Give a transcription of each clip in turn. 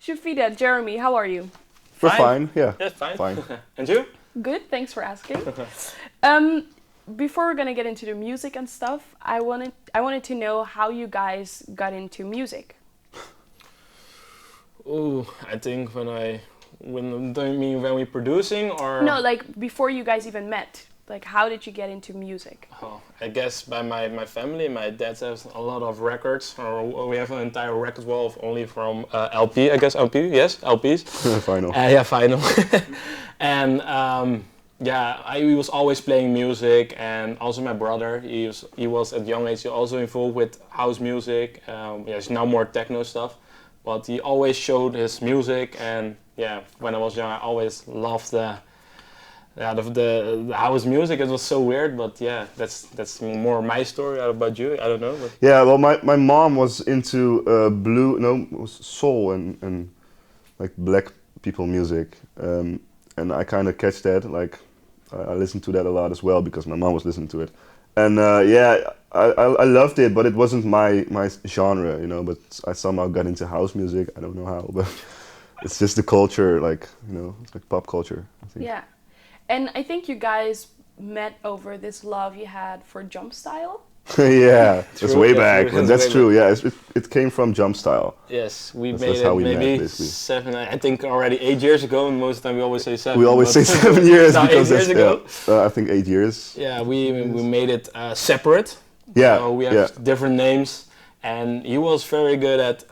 Shefida, Jeremy, how are you? We're fine, yeah. Yes, fine. Fine. And you? Good, thanks for asking. um, before we're gonna get into the music and stuff, I wanted to know how you guys got into music. Ooh, I think do you mean when we're producing or? No, like before you guys even met. Like, how did you get into music? Oh, I guess by my family. My dad has a lot of records, or we have an entire record wall of only from LP, I guess LP, yes, LPs. Final. Yeah, final. And he was always playing music, and also my brother, he was at young age also involved with house music. It's now more techno stuff, but he always showed his music, and when I was young, I always loved the house music. It was so weird, but that's more my story. How about you? I don't know. But. Yeah, well, my mom was into soul and like black people music, and I kind of catch that. Like, I listened to that a lot as well because my mom was listening to it, and I loved it, but it wasn't my genre, you know. But I somehow got into house music. I don't know how, but it's just the culture, like, you know, it's like pop culture, I think. Yeah. And I think you guys met over this love you had for Jumpstyle. Yeah, that's way back. True. That's true. Yeah, it came from Jumpstyle. Yes, we That's made how it we met, maybe basically. 7. I think already 8 years ago. And most of the time we always say 7. We always say but 7 years no, because 8 years ago. I think 8 years. Yeah, we made it separate. Yeah, So we have different names, and he was very good at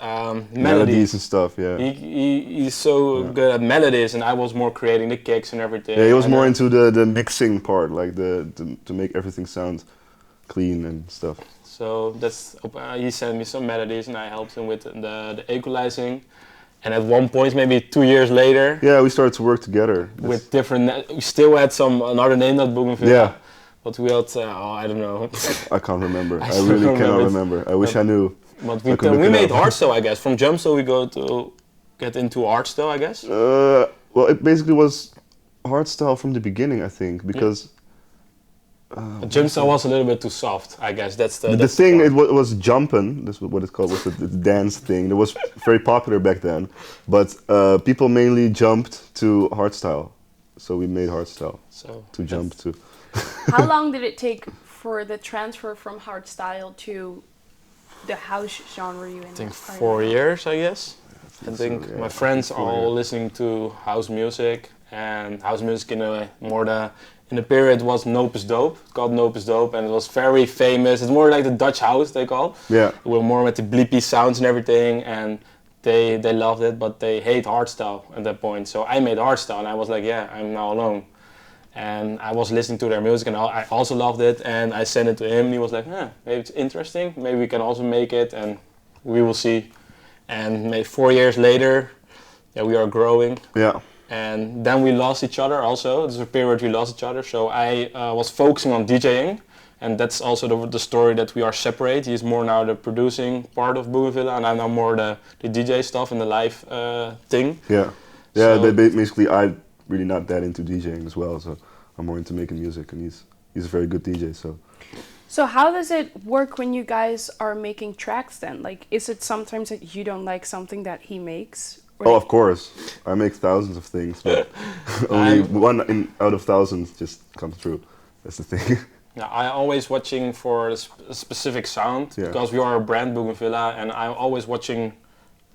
melodies and stuff. Yeah. He's so good at melodies, and I was more creating the kicks and everything. Yeah, he was and more into the mixing part, like to make everything sound clean and stuff. So that's he sent me some melodies, and I helped him with the equalizing. And at one point, maybe 2 years later, yeah, we started to work together with different. We still had another name, not Bougenvilla. Yeah. But we had, I don't know. I can't remember. I still really don't cannot remember. remember. I wish I knew. But we made Hardstyle, I guess. From Jumpstyle, we go to get into Hardstyle, I guess. Well, it basically was Hardstyle from the beginning, I think, because Jumpstyle was a little bit too soft, I guess. That's the thing. It was jumpin'. This was what it's called. Was the dance thing. It was very popular back then, but people mainly jumped to Hardstyle, so we made Hardstyle to jump to. How long did it take for the transfer from Hardstyle to the house genre you in? I think 4 years, I guess. I think so, yeah. my friends are 4 all years. listening to house music, and house music in the period was Nope is Dope, called Nope is Dope, and it was very famous. It's more like the Dutch house, they call. Yeah. We were more with the bleepy sounds and everything, and they loved it, but they hate Hardstyle at that point. So I made Hardstyle, and I was like, yeah, I'm now alone. And I was listening to their music, and I also loved it, and I sent it to him, and he was like, maybe it's interesting, maybe we can also make it, and we will see. And maybe 4 years later, we are growing. Yeah. And then we lost each other also. There's a period we lost each other, so I was focusing on DJing, and that's also the story that we are separate. He's more now the producing part of Bougenvilla, and I'm now more the DJ stuff and the live thing. Yeah. Yeah, So- basically I'm really not that into DJing as well, so I'm more into making music, and he's a very good DJ, so. So how does it work when you guys are making tracks then? Like, is it sometimes that you don't like something that he makes? Or Oh, of course. I make thousands of things, but only one out of thousands just comes true. That's the thing. Yeah, I'm always watching for a specific sound, Yeah. because we are a brand, Bougenvilla, and I'm always watching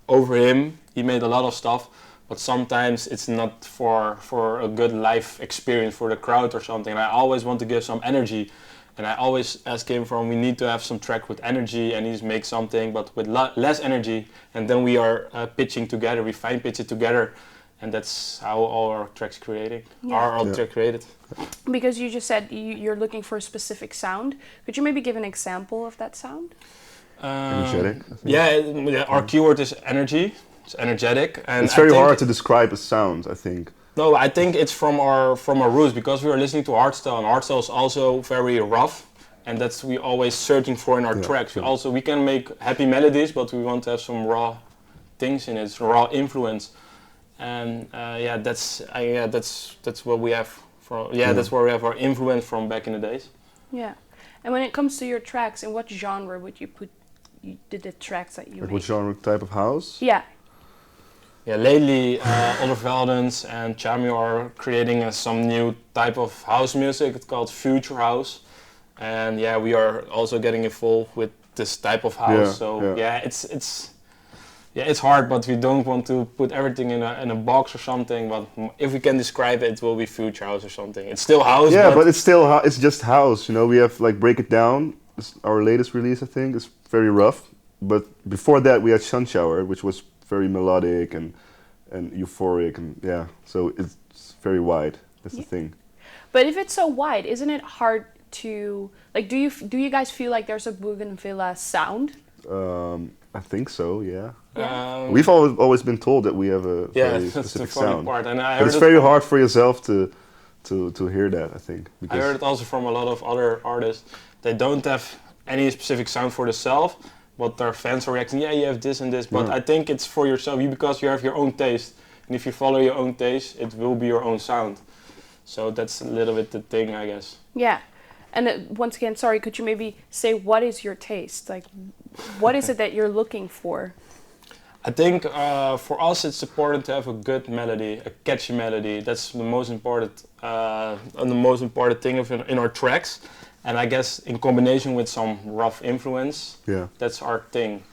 over him. He made a lot of stuff, but sometimes it's not for a good live experience for the crowd or something. And I always want to give some energy, and I always ask him we need to have some track with energy, and he's make something but with less energy, and then we are pitching together, we fine pitch it together, and that's how all our tracks created. Track created. because you just said you're looking for a specific sound. Could you maybe give an example of that sound? Energetic, I think. Yeah, our keyword is energy. It's energetic, and It's very hard to describe a sound, I think. No, I think it's from our roots, because we are listening to Hardstyle, and Hardstyle is also very rough, and that's we always searching for in our tracks. We can make happy melodies, but we want to have some raw things in it, raw influence, and that's what we have from. That's where we have our influence from back in the days. Yeah, and when it comes to your tracks, in what genre would you put the tracks that you Like make? what genre type of house? Yeah. Yeah, lately Oliver Veldens and Chami are creating some new type of house music. It's called Future House, and yeah, we are also getting involved with this type of house. Yeah, So yeah. yeah, it's hard, but we don't want to put everything in a box or something. But if we can describe it, it will be Future House or something. It's still house. Yeah, but it's still it's just house. You know, we have like Break It Down. Our latest release, I think, is very rough. But before that, we had Sun Shower, which was very melodic and euphoric, and yeah. So it's very wide. That's the thing. But if it's so wide, isn't it hard to like? Do you guys feel like there's a Bougenvilla sound? I think so. Yeah. Yeah. We've always been told that we have a very that's the specific funny sound. part, and But it's very hard for yourself to hear that, I think. I heard it also from a lot of other artists. They don't have any specific sound for themselves, but their fans are reacting, yeah, you have this and this. But I think it's for yourself, because you have your own taste. And if you follow your own taste, it will be your own sound. So that's a little bit the thing, I guess. Yeah. And once again, sorry, could you maybe say what is your taste? Like, what is it that you're looking for? I think for us it's important to have a good melody, a catchy melody. That's the most important, and the most important thing in our tracks. And I guess in combination with some rough influence, that's our thing.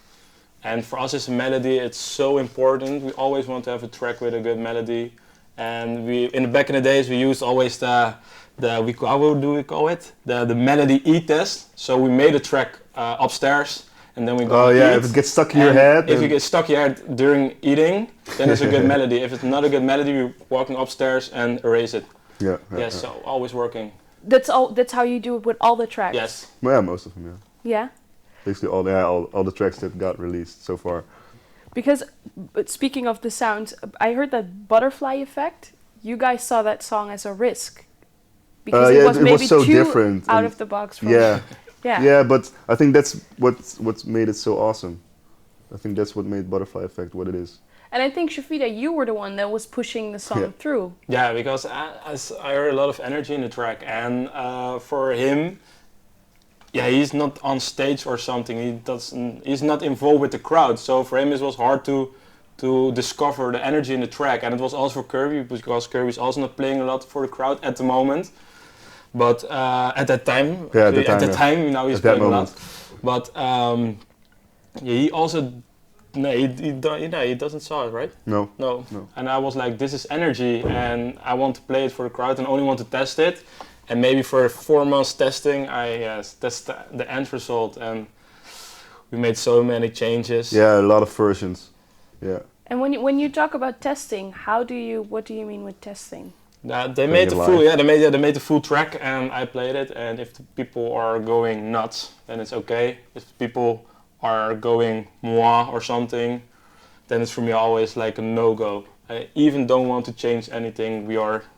And for us as a melody, it's so important. We always want to have a track with a good melody. And back in the days, we used always how do we call it? The melody E-test. So we made a track upstairs. And then we go eat. If it gets stuck in your head. If you get stuck in your head during eating, then it's a good melody. If it's not a good melody, we're walking upstairs and erase it. Yeah. So always working. That's all. That's how you do it with all the tracks. Yes. Well, yeah, most of them. Yeah. Yeah. Basically, all the tracks that got released so far. Because, but speaking of the sounds, I heard that Butterfly Effect. You guys saw that song as a risk. Because it was maybe so too different out of the box. From Yeah, but I think that's what's made it so awesome. I think that's what made Butterfly Effect what it is. And I think, Shefida, you were the one that was pushing the song through. Yeah, because I heard a lot of energy in the track, and for him, he's not on stage or something. He's not involved with the crowd. So for him, it was hard to discover the energy in the track, and it was also for Kirby, because Kirby's also not playing a lot for the crowd at the moment. But at that time, now he's playing a lot. But he also, he doesn't saw it, right? No. And I was like, this is energy, and I want to play it for the crowd, and only want to test it. And maybe for 4 months testing, I test the end result, and we made so many changes. Yeah, a lot of versions. Yeah. And when you talk about testing, what do you mean with testing? They made the full track, and I played it. And if the people are going nuts, then it's okay. If people are going moi or something, then it's for me always like a no-go. I even don't want to change anything.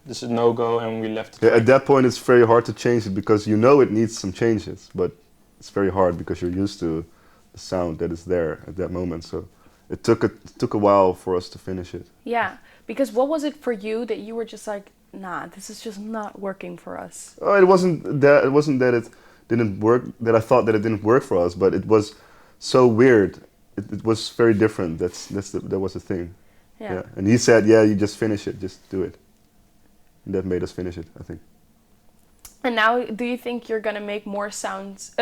This is no-go, and we left it. Yeah, at that point, it's very hard to change it because you know it needs some changes, but it's very hard because you're used to the sound that is there at that moment. So it took a while for us to finish it. Yeah. Because what was it for you that you were just like, nah, this is just not working for us? Oh, it wasn't that it didn't work, that I thought that it didn't work for us, but it was so weird. It was very different. That was the thing. Yeah. And he said, yeah, you just finish it, just do it. And that made us finish it, I think. And now, do you think you're gonna make more songs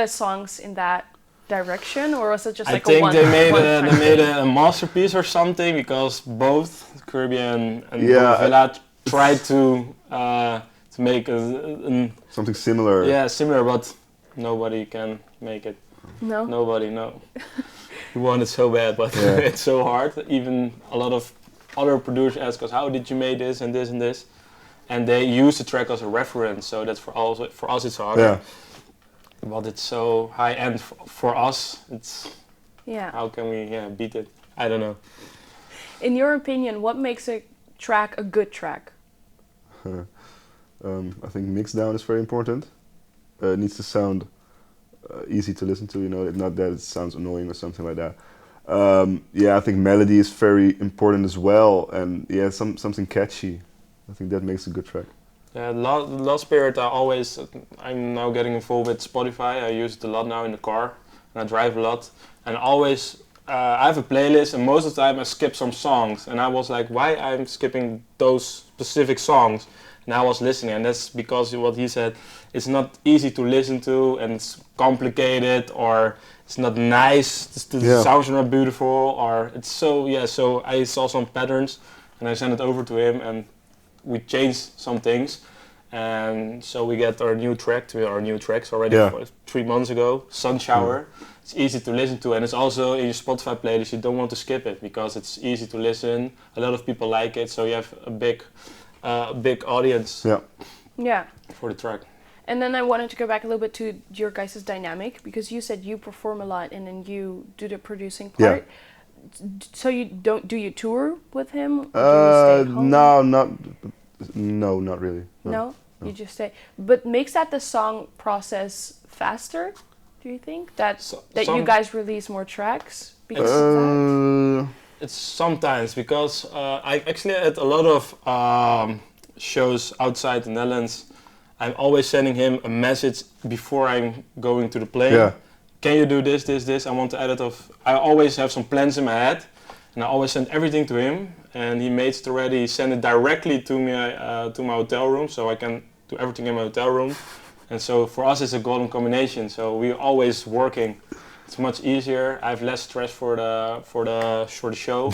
in that direction, or was it just like a one? I think they made a masterpiece or something, because both Kirby and Bougenvilla tried to make something similar. Yeah, similar, but nobody can make it. No. Nobody, no. We want it so bad, but it's so hard. Even a lot of other producers ask us, how did you make this and this and this? And they use the track as a reference, so that's for us it's harder. Yeah. But it's so high end for us. It's how can we beat it? I don't know. In your opinion, what makes a track a good track? I think mix down is very important. It needs to sound easy to listen to, not that it sounds annoying or something like that. I think melody is very important as well, and something catchy. I think that makes a good track. Yeah, last period I'm now getting involved with Spotify. I use it a lot now in the car, and I drive a lot. And always I have a playlist, and most of the time I skip some songs, and I was like, why I'm skipping those specific songs? And I was listening, and that's because what he said, it's not easy to listen to, and it's complicated, or it's not nice, the sounds are not beautiful, or it's so I saw some patterns, and I sent it over to him, and we changed some things, and so we get our new tracks already 3 months ago, Sun Shower. It's easy to listen to, and it's also in your Spotify playlist. You don't want to skip it because it's easy to listen. A lot of people like it, so you have a big audience for the track. And then I wanted to go back a little bit to your guys' dynamic, because you said you perform a lot and then you do the producing part. So do you tour with him? Or do you stay at home? No, not really. No? You just stay. But makes that the song process faster? Do you think that you guys release more tracks because of that? It's sometimes because I actually had a lot of shows outside the Netherlands. I'm always sending him a message before I'm going to the plane. Yeah. Can you do this, this, this? I want to edit of. I always have some plans in my head, and I always send everything to him. And he makes it already. He sent it directly to me to my hotel room, so I can do everything in my hotel room. And so for us, it's a golden combination. So we're always working. It's much easier. I have less stress for the show,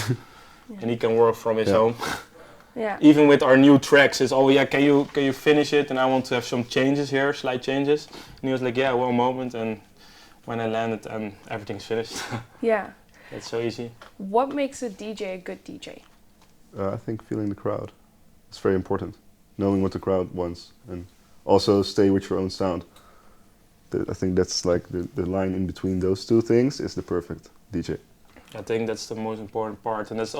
and he can work from his home. Yeah. Even with our new tracks, it's can you finish it? And I want to have some changes here, slight changes. And he was like, yeah, one moment. And when I landed, and everything's finished. Yeah. It's so easy. What makes a DJ a good DJ? I think feeling the crowd. It's very important. Knowing what the crowd wants, and also stay with your own sound. I think that's like the line in between those two things is the perfect DJ. I think that's the most important part, and that's I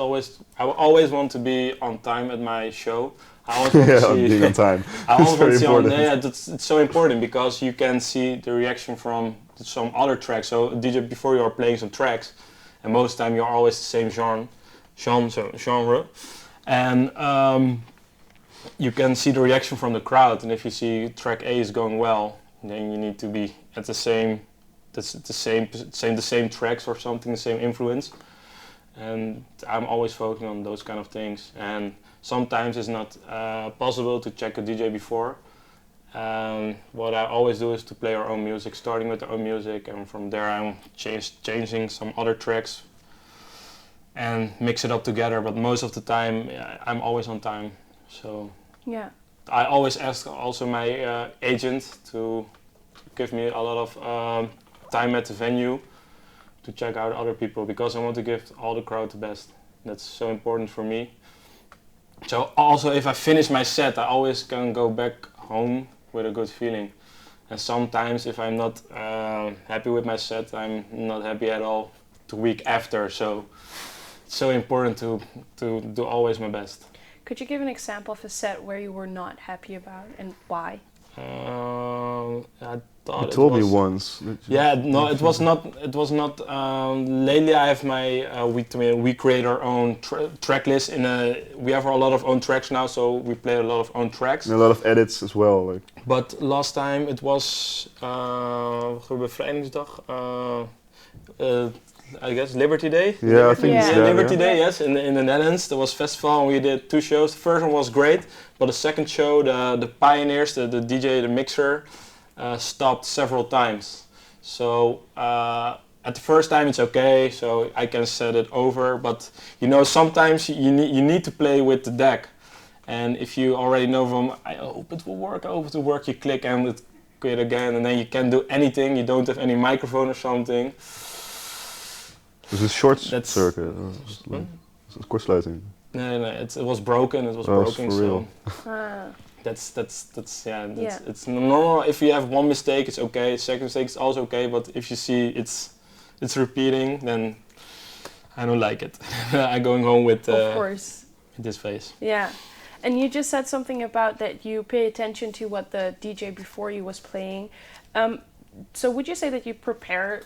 always want to be on time at my show. I always want to see being on time. I always want to see it's so important because you can see the reaction from some other tracks. So DJ, before you are playing some tracks, and most of the time you're always the same genre, and you can see the reaction from the crowd. And if you see track A is going well, then you need to be at the same tracks or something, the same influence. And I'm always focusing on those kind of things. And sometimes it's not possible to check a DJ before. What I always do is to play our own music, starting with our own music, and from there I'm changing some other tracks and mix it up together. But most of the time I'm always on time. So yeah, I always ask also my agent to give me a lot of time at the venue to check out other people, because I want to give all the crowd the best. That's so important for me. So also if I finish my set, I always can go back home with a good feeling. And sometimes if I'm not happy with my set, I'm not happy at all the week after. So it's so important to do always my best. Could you give an example of a set where you were not happy about and why? I thought you told me once. Yeah, no, it was not. Lately, I have we create our own track list. We have a lot of own tracks now, so we play a lot of own tracks. And a lot of edits as well. Like. But last time it was Bevrijdingsdag. I guess Liberty Day. Yeah, I think Liberty Day. Yes, in the Netherlands there was festival and we did 2 shows. The first one was great, but the second show, the pioneers, the DJ, the mixer, stopped several times. So at the first time it's okay, so I can set it over. But sometimes you need to play with the deck, and if you already know from I hope it will work, you click and it quit again, and then you can't do anything. You don't have any microphone or something. Was it short circuit? Kortsluiting? No, it was broken. It was broken. For real. It's normal. If you have one mistake, it's okay. Second mistake is also okay. But if you see it's repeating, then I don't like it. I'm going home with of course this face. Yeah, and you just said something about that you pay attention to what the DJ before you was playing. So would you say that you prepare?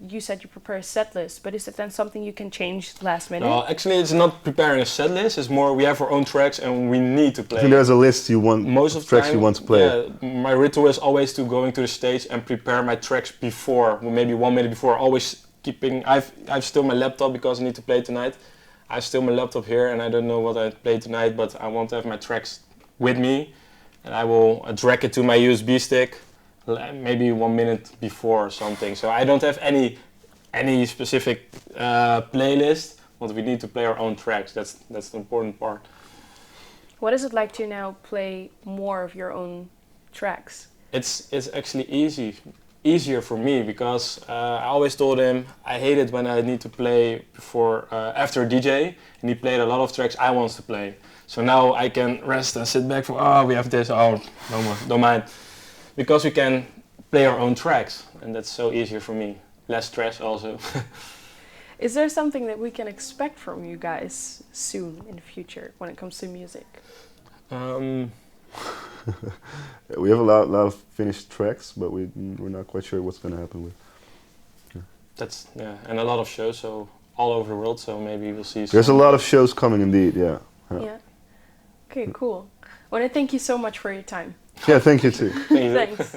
You said you prepare a set list, but is it then something you can change last minute? No, actually it's not preparing a set list, it's more we have our own tracks and we need to play. I think there's a list you want, most of tracks time, you want to play. Yeah, my ritual is always to going to the stage and prepare my tracks before, maybe 1 minute before, always keeping. I've still my laptop because I need to play tonight. I have still my laptop here, and I don't know what I play tonight, but I want to have my tracks with me, and I will drag it to my USB stick, maybe 1 minute before or something. So I don't have any specific playlist, but we need to play our own tracks. That's the important part. What is it like to now play more of your own tracks? It's actually easier for me because I always told him I hate it when I need to play after a DJ and he played a lot of tracks I want to play. So now I can rest and sit back we have this, no more, don't mind. Because we can play our own tracks and that's so easier for me. Less stress also. Is there something that we can expect from you guys soon in the future when it comes to music? We have a lot of finished tracks, but we're not quite sure what's going to happen with. And a lot of shows, so all over the world. So maybe we'll see. There's a lot of shows coming, indeed. Yeah. Okay, cool. I want to thank you so much for your time. Yeah, thank you too. Thank you. Thanks.